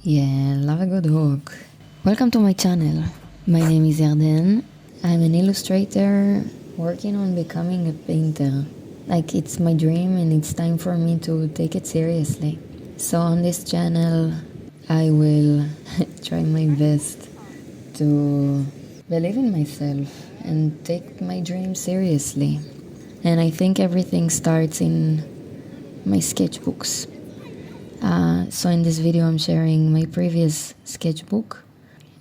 Yeah, love a good hook. Welcome to my channel. My name is Yarden. I'm an illustrator working on becoming a painter. Like, it's my dream and it's time for me to take it seriously. So on this channel, I will try my best to believe in myself and take my dream seriously. And I think everything starts in my sketchbooks. So in this video I'm sharing my previous sketchbook,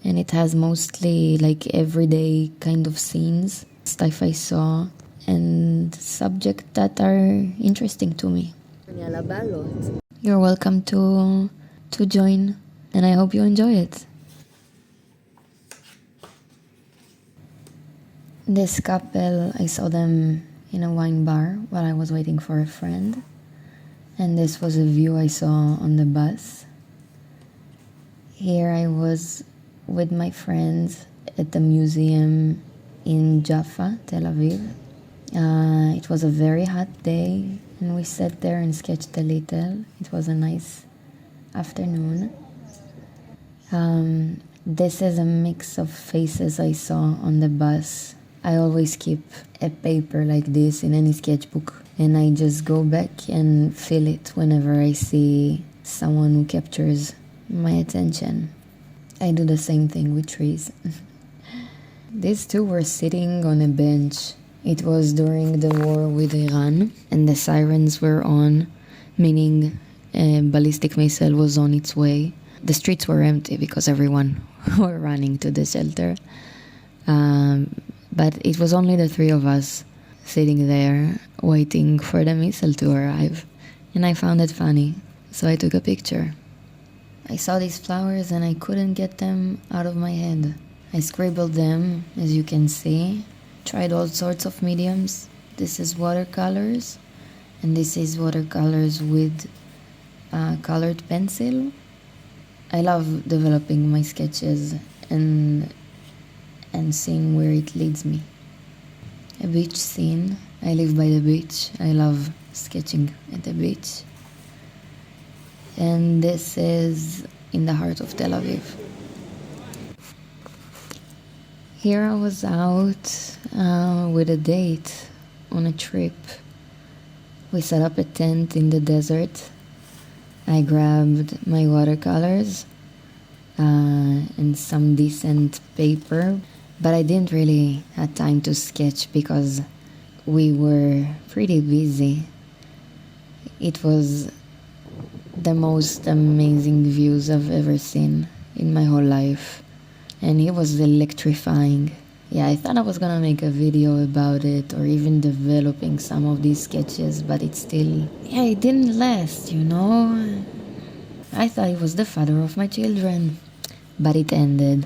and it has mostly like everyday kind of scenes, stuff I saw, and subjects that are interesting to me. You're welcome to join, and I hope you enjoy it. This couple, I saw them in a wine bar while I was waiting for a friend. And this was a view I saw on the bus. Here I was with my friends at the museum in Jaffa, Tel Aviv. It was a very hot day, and we sat there and sketched a little. It was a nice afternoon. This is a mix of faces I saw on the bus. I always keep a paper like this in any sketchbook, and I just go back and fill it whenever I see someone who captures my attention. I do the same thing with trees. These two were sitting on a bench. It was during the war with Iran, and the sirens were on, meaning a ballistic missile was on its way. The streets were empty because everyone were running to the shelter. But it was only the three of us sitting there waiting for the missile to arrive, and I found it funny, so I took a picture. I saw these flowers and I couldn't get them out of my head. I scribbled them, as you can see, tried all sorts of mediums. This is watercolors, and this is watercolors with colored pencil. I love developing my sketches and seeing where it leads me. A beach scene. I live by the beach. I love sketching at the beach. And this is in the heart of Tel Aviv. Here I was out with a date on a trip. We set up a tent in the desert. I grabbed my watercolors and some decent paper. But I didn't really have time to sketch because we were pretty busy. It was the most amazing views I've ever seen in my whole life. And it was electrifying. Yeah, I thought I was gonna make a video about it or even developing some of these sketches, but it didn't last, you know? I thought it was the father of my children, but it ended.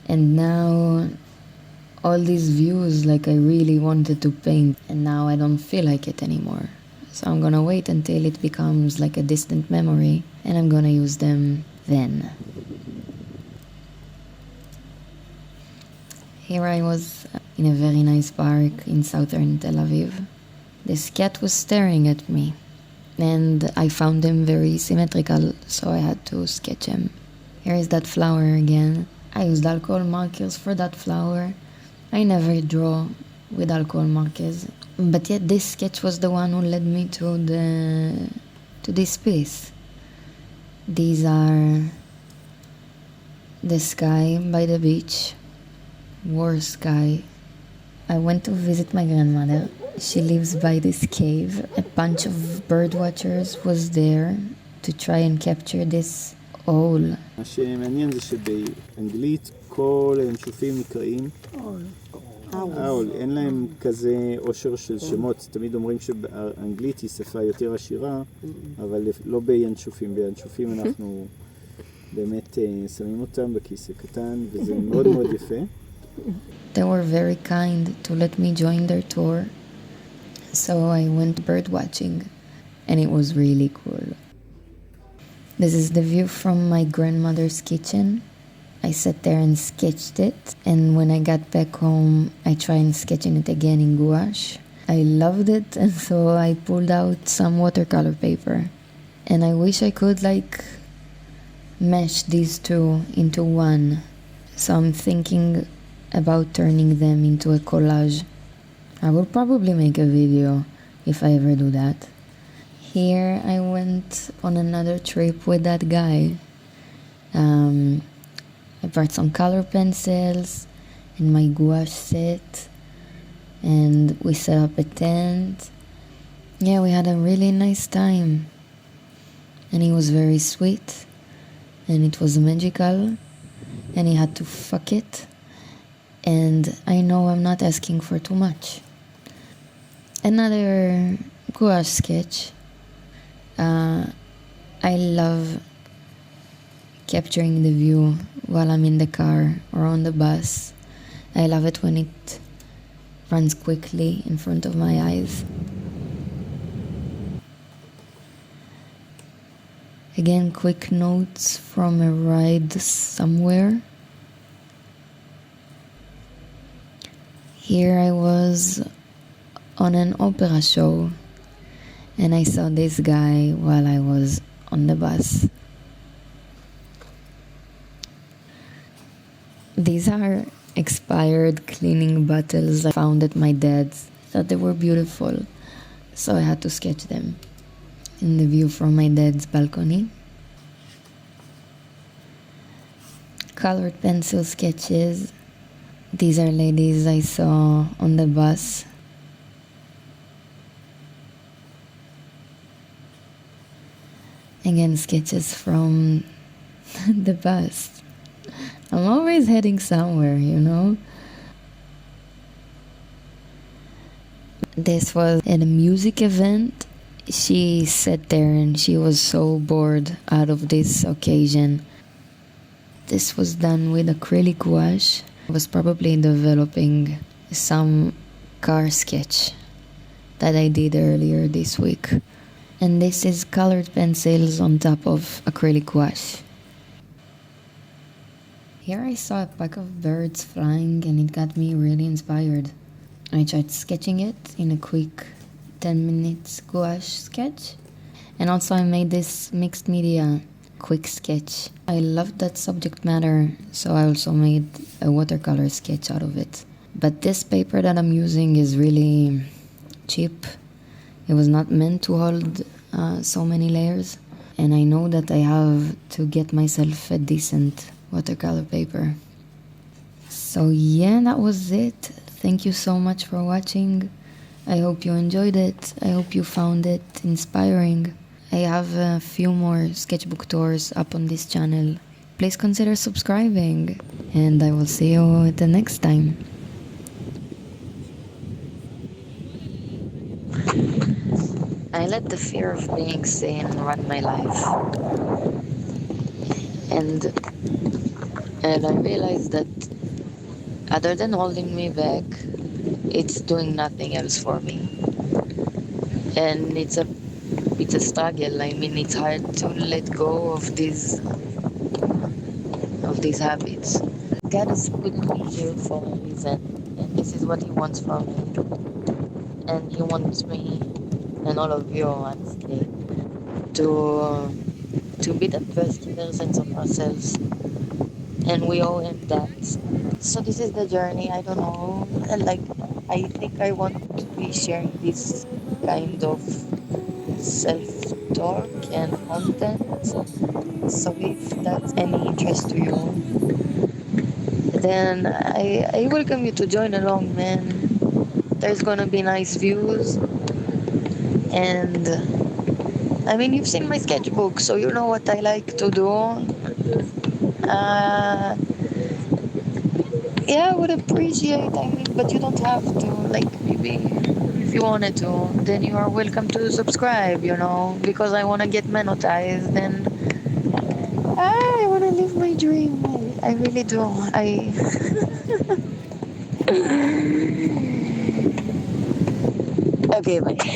And now, all these views, like, I really wanted to paint, and now I don't feel like it anymore. So I'm gonna wait until it becomes like a distant memory, and I'm gonna use them then. Here I was in a very nice park in southern Tel Aviv. This cat was staring at me, and I found him very symmetrical, so I had to sketch him. Here is that flower again. I used alcohol markers for that flower. I never draw with alcohol markers, but yet this sketch was the one who led me to this piece. These are the sky by the beach, war sky. I went to visit my grandmother. She lives by this cave. A bunch of bird watchers was there to try and capture this owl. מה שמעניין זה שבאנגלית כל הינשופים נקראים אול. אין להם כזה עושר של שמות. תמיד אומרים שבאנגלית היא שפה יותר עשירה, אבל לא בינשופים. בינשופים אנחנו באמת שמים אותם בכיסא קטן, וזה מאוד מאוד יפה. They were very kind to let me join their tour, so I went bird watching, and it was really cool. This is the view from my grandmother's kitchen. I sat there and sketched it, and when I got back home, I tried sketching it again in gouache. I loved it, and so I pulled out some watercolor paper. And I wish I could, like, mesh these two into one. So I'm thinking about turning them into a collage. I will probably make a video if I ever do that. Here I went on another trip with that guy. I brought some color pencils and my gouache set, and we set up a tent. Yeah, we had a really nice time, and he was very sweet, and it was magical, and he had to fuck it, and I know I'm not asking for too much. Another gouache sketch. I love capturing the view while I'm in the car or on the bus. I love it when it runs quickly in front of my eyes. Again, quick notes from a ride somewhere. Here I was on an opera show, and I saw this guy while I was on the bus. These are expired cleaning bottles I found at my dad's. Thought they were beautiful, so I had to sketch them in the view from my dad's balcony. Colored pencil sketches. These are ladies I saw on the bus. Again, sketches from the bus. I'm always heading somewhere, you know? This was at a music event. She sat there and she was so bored out of this occasion. This was done with acrylic gouache. I was probably developing some car sketch that I did earlier this week. And this is colored pencils on top of acrylic gouache. Here I saw a pack of birds flying and it got me really inspired. I tried sketching it in a quick 10 minutes gouache sketch. And also I made this mixed media quick sketch. I loved that subject matter, so I also made a watercolor sketch out of it. But this paper that I'm using is really cheap. It was not meant to hold so many layers. And I know that I have to get myself a decent watercolor paper. So yeah, that was it. Thank you so much for watching. I hope you enjoyed it. I hope you found it inspiring. I have a few more sketchbook tours up on this channel. Please consider subscribing, and I will see you at the next time. I let the fear of being seen run my life. And I realized that other than holding me back, it's doing nothing else for me. And it's a struggle. I mean, it's hard to let go of these habits. God has put me here for a reason, and this is what He wants from me. And He wants me and all of you, honestly, to be the best versions of ourselves. And we owe Him that. So this is the journey. I don't know. I think I want to be sharing this kind of self-talk and content. So if that's any interest to you, then I welcome you to join along, man. There's gonna be nice views. And I mean, you've seen my sketchbook, so you know what I like to do. Yeah, I would appreciate, but you don't have to, maybe if you wanted to, then you are welcome to subscribe, because I want to get monetized, and I want to live my dream. I really do. Okay, bye.